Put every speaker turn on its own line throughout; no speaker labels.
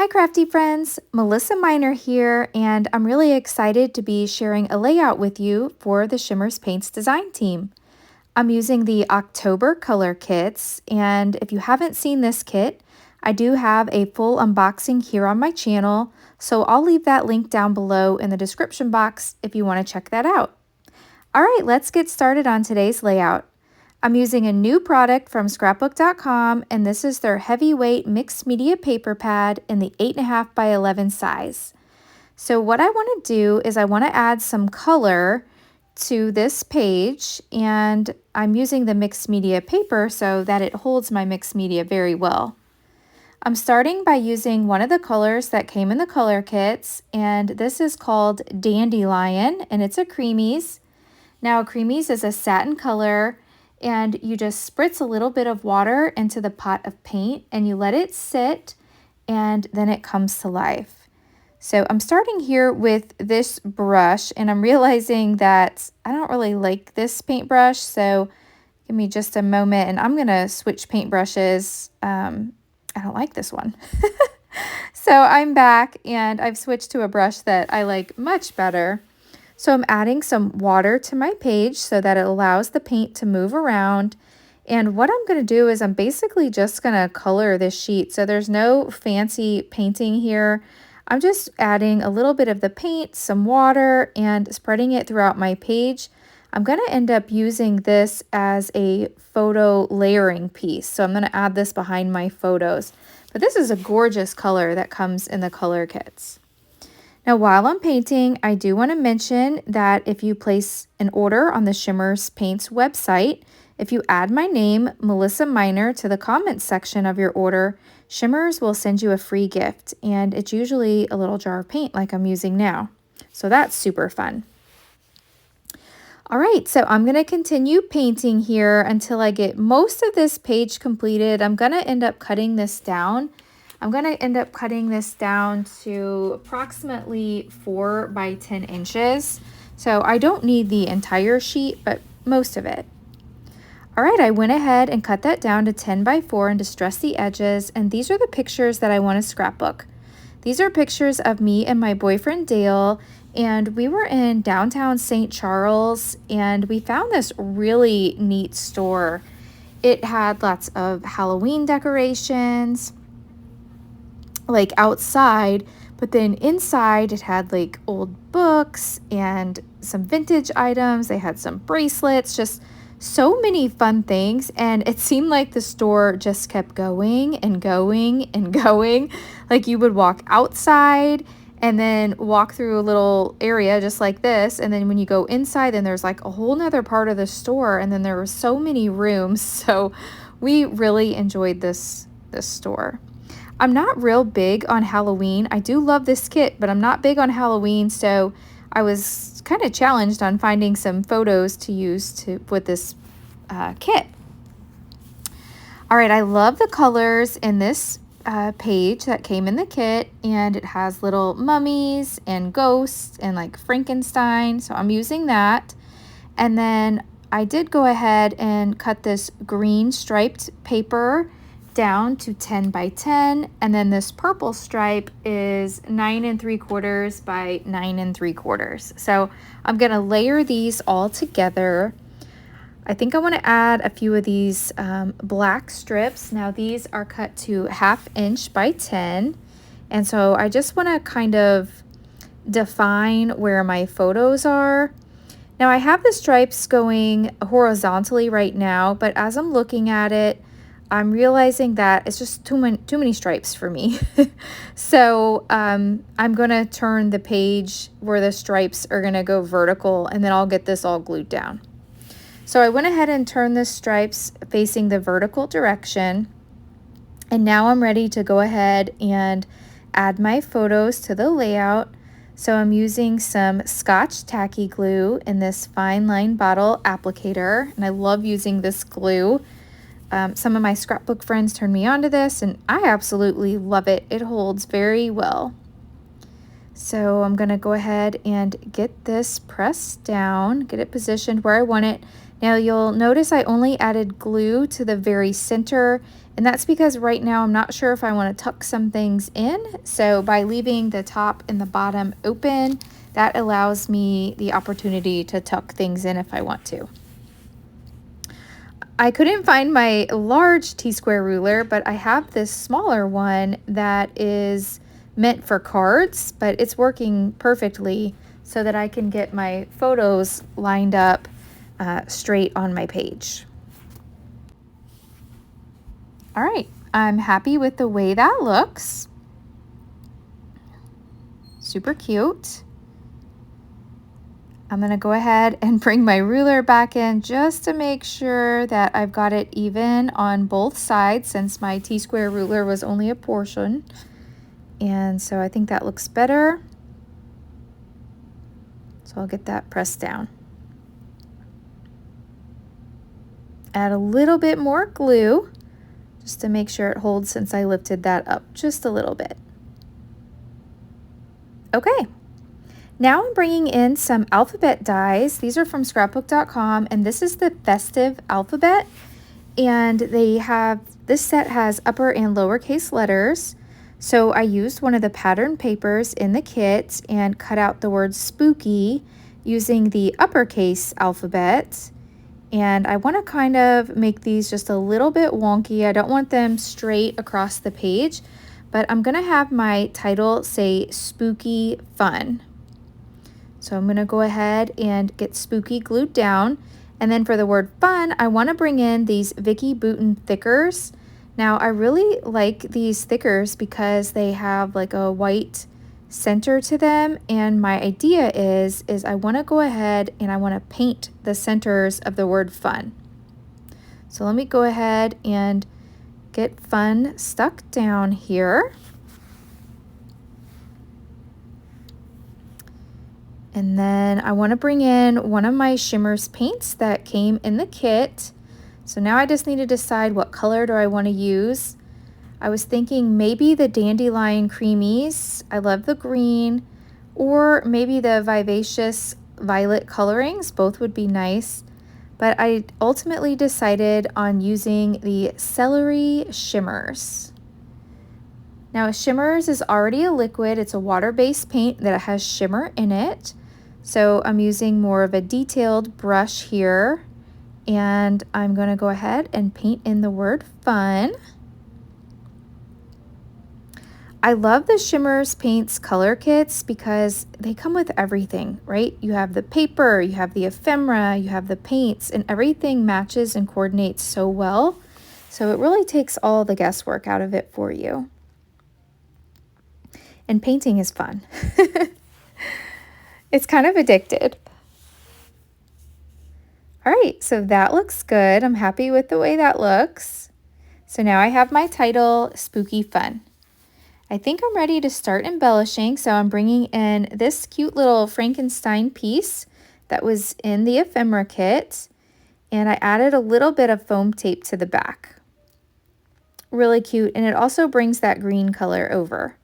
Hi, crafty friends. Melissa Miner here, and I'm really excited to be sharing a layout with you for the Shimmers Paints design team. I'm using the October color kits, and if you haven't seen this kit, I do have a full unboxing here on my channel, so I'll leave that link down below in the description box if you want to check that out. All right, let's get started on today's layout. I'm using a new product from scrapbook.com, and this is their heavyweight mixed media paper pad in the 8.5 by 11 size. So what I want to do is I want to add some color to this page, and I'm using the mixed media paper so that it holds my mixed media very well. I'm starting by using one of the colors that came in the color kits, and this is called Dandelion, and it's a creamies. Now, a creamies is a satin color, and you just spritz a little bit of water into the pot of paint and you let it sit, and then it comes to life. So I'm starting here with this brush, and I'm realizing that I don't really like this paintbrush, so give me just a moment and I'm gonna switch paintbrushes. I don't like this one. So I'm back and I've switched to a brush that I like much better. So I'm adding some water to my page so that it allows the paint to move around. And what I'm going to do is I'm basically just going to color this sheet. So there's no fancy painting here. I'm just adding a little bit of the paint, some water, and spreading it throughout my page. I'm going to end up using this as a photo layering piece. So I'm going to add this behind my photos. But this is a gorgeous color that comes in the color kits. Now, while I'm painting, I do want to mention that if you place an order on the Shimmers Paints website, if you add my name, Melissa Miner, to the comments section of your order, Shimmers will send you a free gift, and it's usually a little jar of paint like I'm using now. So that's super fun. All right, so I'm going to continue painting here until I get most of this page completed. I'm going to end up cutting this down. I'm going to end up cutting this down to approximately 4 by 10 inches. So I don't need the entire sheet, but most of it. All right, I went ahead and cut that down to 10 by 4 and distressed the edges. And these are the pictures that I want to scrapbook. These are pictures of me and my boyfriend Dale, and we were in downtown St. Charles, and we found this really neat store. It had lots of Halloween decorations, like outside, but then inside it had like old books and some vintage items. They had some bracelets, just so many fun things, and it seemed like the store just kept going and going and going. Like you would walk outside and then walk through a little area just like this, and then when you go inside, then there's like a whole nother part of the store, and then there were so many rooms. So we really enjoyed this store. I'm not real big on Halloween. I do love this kit, but I'm not big on Halloween, so I was kind of challenged on finding some photos to use with this kit. All right, I love the colors in this page that came in the kit, and it has little mummies and ghosts and like Frankenstein, so I'm using that. And then I did go ahead and cut this green striped paper down to 10 by 10, and then this purple stripe is 9 3/4 by 9 3/4. So I'm gonna layer these all together. I think I want to add a few of these black strips. Now these are cut to 1/2 inch by 10, and so I just want to kind of define where my photos are. Now I have the stripes going horizontally right now, but as I'm looking at it, I'm realizing that it's just too many stripes for me. So I'm gonna turn the page where the stripes are gonna go vertical, and then I'll get this all glued down. So I went ahead and turned the stripes facing the vertical direction, and now I'm ready to go ahead and add my photos to the layout. So I'm using some Scotch Tacky Glue in this fine line bottle applicator, and I love using this glue. Some of my scrapbook friends turned me on to this, and I absolutely love it. It holds very well. So I'm going to go ahead and get this pressed down, get it positioned where I want it. Now you'll notice I only added glue to the very center, and that's because right now I'm not sure if I want to tuck some things in. So by leaving the top and the bottom open, that allows me the opportunity to tuck things in if I want to. I couldn't find my large T-square ruler, but I have this smaller one that is meant for cards, but it's working perfectly so that I can get my photos lined up straight on my page. All right, I'm happy with the way that looks. Super cute. I'm gonna go ahead and bring my ruler back in just to make sure that I've got it even on both sides, since my T-square ruler was only a portion. And so I think that looks better. So I'll get that pressed down. Add a little bit more glue just to make sure it holds, since I lifted that up just a little bit. Okay, now I'm bringing in some alphabet dies. These are from scrapbook.com, and this is the festive alphabet. And this set has upper and lowercase letters. So I used one of the pattern papers in the kit and cut out the word spooky using the uppercase alphabet. And I want to kind of make these just a little bit wonky. I don't want them straight across the page, but I'm going to have my title say Spooky Fun. So I'm going to go ahead and get spooky glued down. And then for the word fun, I want to bring in these Vicki Boutin thickers. Now I really like these thickers because they have like a white center to them, and my idea is I want to go ahead and I want to paint the centers of the word fun. So let me go ahead and get fun stuck down here. And then I want to bring in one of my Shimmers paints that came in the kit. So now I just need to decide what color do I want to use. I was thinking maybe the Dandelion Creamies, I love the green, or maybe the Vivacious Violet colorings, both would be nice. But I ultimately decided on using the Celery Shimmers. Now Shimmers is already a liquid, it's a water-based paint that has shimmer in it. So I'm using more of a detailed brush here, and I'm going to go ahead and paint in the word fun. I love the Shimmers Paints color kits because they come with everything, right? You have the paper, you have the ephemera, you have the paints, and everything matches and coordinates so well. So it really takes all the guesswork out of it for you. And painting is fun. It's kind of addicted. All right, so that looks good. I'm happy with the way that looks. So now I have my title, Spooky Fun. I think I'm ready to start embellishing, so I'm bringing in this cute little Frankenstein piece that was in the ephemera kit, and I added a little bit of foam tape to the back. Really cute, and it also brings that green color over.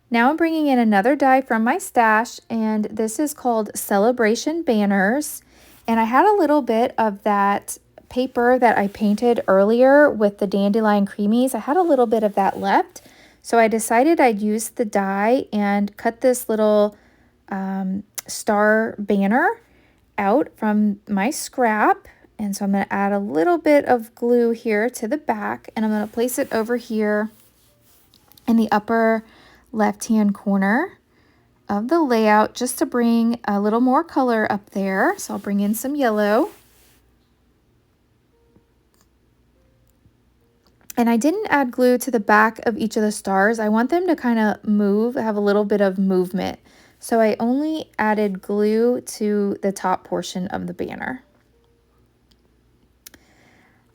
Now I'm bringing in another die from my stash, and this is called Celebration Banners, and I had a little bit of that paper that I painted earlier with the Dandelion Creamies. I had a little bit of that left. So I decided I'd use the die and cut this little star banner out from my scrap. And so I'm going to add a little bit of glue here to the back, and I'm going to place it over here in the upper left-hand corner of the layout just to bring a little more color up there. So I'll bring in some yellow. And I didn't add glue to the back of each of the stars. I want them to kind of move, have a little bit of movement. So I only added glue to the top portion of the banner.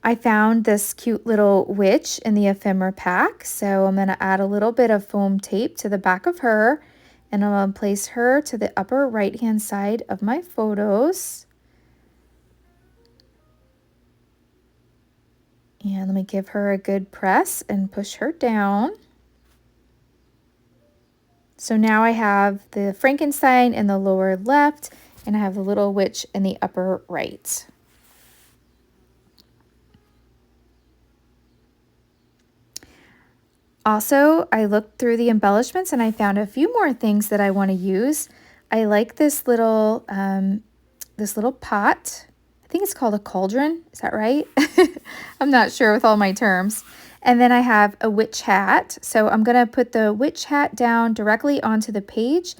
I found this cute little witch in the ephemera pack. So I'm going to add a little bit of foam tape to the back of her, and I'm going to place her to the upper right-hand side of my photos. And let me give her a good press and push her down. So now I have the Frankenstein in the lower left, and I have the little witch in the upper right. Also, I looked through the embellishments and I found a few more things that I want to use. I like this little pot. I think it's called a cauldron. Is that right? I'm not sure with all my terms. And then I have a witch hat. So I'm going to put the witch hat down directly onto the page.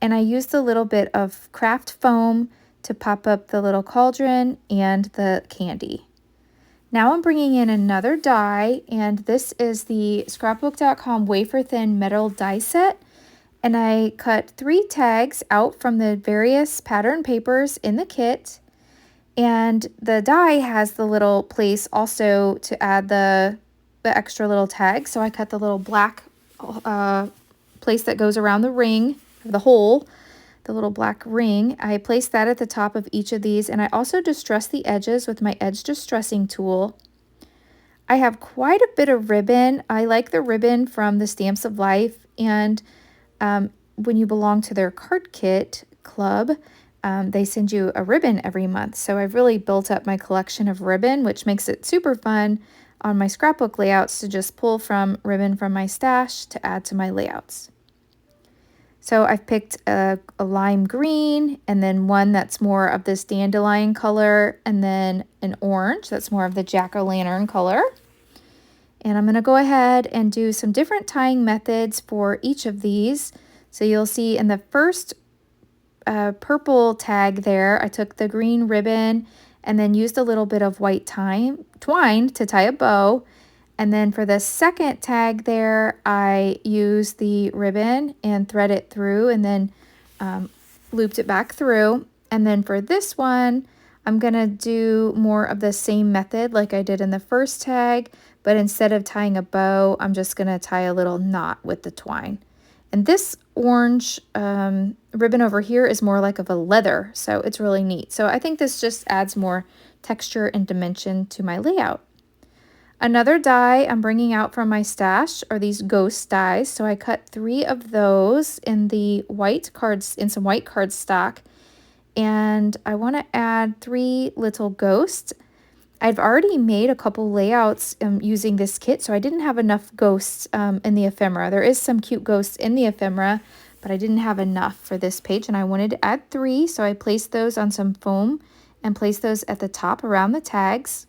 And I used a little bit of craft foam to pop up the little cauldron and the candy. Now I'm bringing in another die, and this is the Scrapbook.com wafer thin metal die set. And I cut 3 tags out from the various pattern papers in the kit. And the die has the little place also to add the extra little tag. So I cut the little black place that goes around the ring, the hole, the little black ring. I placed that at the top of each of these, and I also distressed the edges with my edge distressing tool. I have quite a bit of ribbon. I like the ribbon from the Stamps of Life, and when you belong to their card kit club, they send you a ribbon every month. So I've really built up my collection of ribbon, which makes it super fun on my scrapbook layouts to just pull from ribbon from my stash to add to my layouts. So I've picked a lime green, and then one that's more of this dandelion color, and then an orange that's more of the jack-o'-lantern color. And I'm going to go ahead and do some different tying methods for each of these. So you'll see in the first purple tag there, I took the green ribbon and then used a little bit of white twine to tie a bow. And then for the second tag there, I used the ribbon and thread it through and then looped it back through. And then for this one, I'm going to do more of the same method like I did in the first tag, but instead of tying a bow, I'm just going to tie a little knot with the twine. And this orange ribbon over here is more like of a leather, so it's really neat. So I think this just adds more texture and dimension to my layout. Another die I'm bringing out from my stash are these ghost dies. So I cut 3 of those in the white cards, in some white cardstock, and I want to add 3 little ghosts. I've already made a couple layouts using this kit, so I didn't have enough ghosts in the ephemera. There is some cute ghosts in the ephemera, but I didn't have enough for this page, and I wanted to add 3, so I placed those on some foam and placed those at the top around the tags.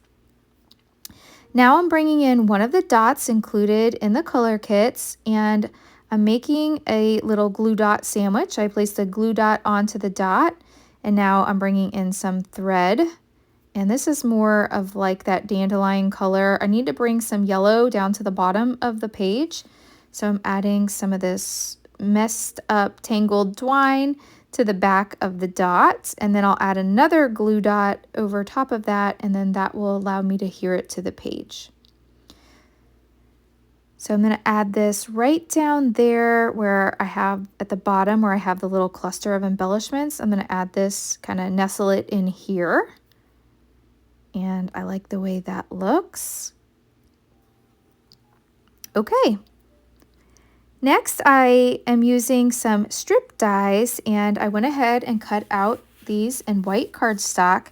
Now I'm bringing in one of the dots included in the color kits, and I'm making a little glue dot sandwich. I placed a glue dot onto the dot, and now I'm bringing in some thread. And this is more of like that dandelion color. I need to bring some yellow down to the bottom of the page. So I'm adding some of this messed up tangled twine to the back of the dots, and then I'll add another glue dot over top of that, and then that will allow me to adhere it to the page. So I'm going to add this right down there where I have at the bottom where I have the little cluster of embellishments. I'm going to add this, kind of nestle it in here. And I like the way that looks. Okay. Next, I am using some strip dies, and I went ahead and cut out these in white cardstock,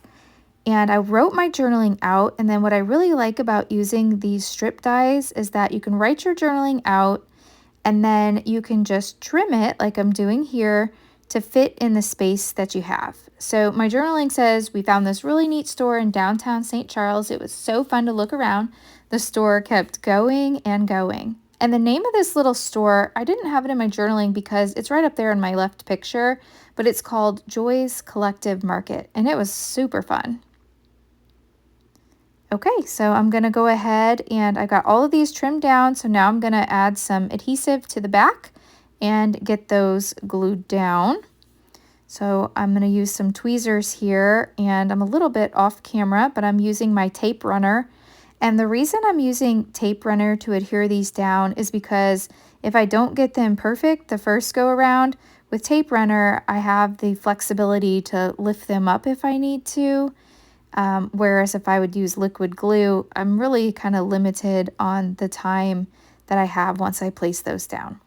and I wrote my journaling out. And then what I really like about using these strip dies is that you can write your journaling out, and then you can just trim it like I'm doing here to fit in the space that you have. So my journaling says, we found this really neat store in downtown St. Charles. It was so fun to look around. The store kept going and going. And the name of this little store, I didn't have it in my journaling because it's right up there in my left picture, but it's called Joy's Collective Market, and it was super fun. Okay, so I'm going to go ahead and I got all of these trimmed down, so now I'm going to add some adhesive to the back and get those glued down. So I'm going to use some tweezers here, and I'm a little bit off camera, but I'm using my tape runner. And the reason I'm using tape runner to adhere these down is because if I don't get them perfect the first go around, with tape runner, I have the flexibility to lift them up if I need to. Whereas if I would use liquid glue, I'm really kind of limited on the time that I have once I place those down.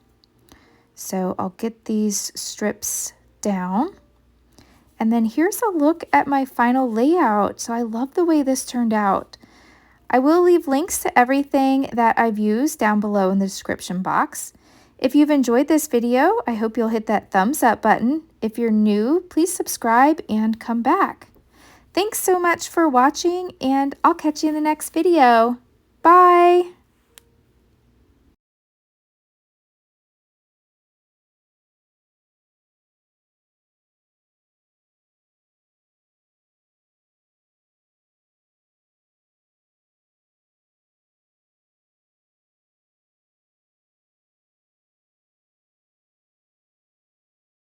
So I'll get these strips down. And then here's a look at my final layout. So I love the way this turned out. I will leave links to everything that I've used down below in the description box. If you've enjoyed this video, I hope you'll hit that thumbs up button. If you're new, please subscribe and come back. Thanks so much for watching, and I'll catch you in the next video. Bye!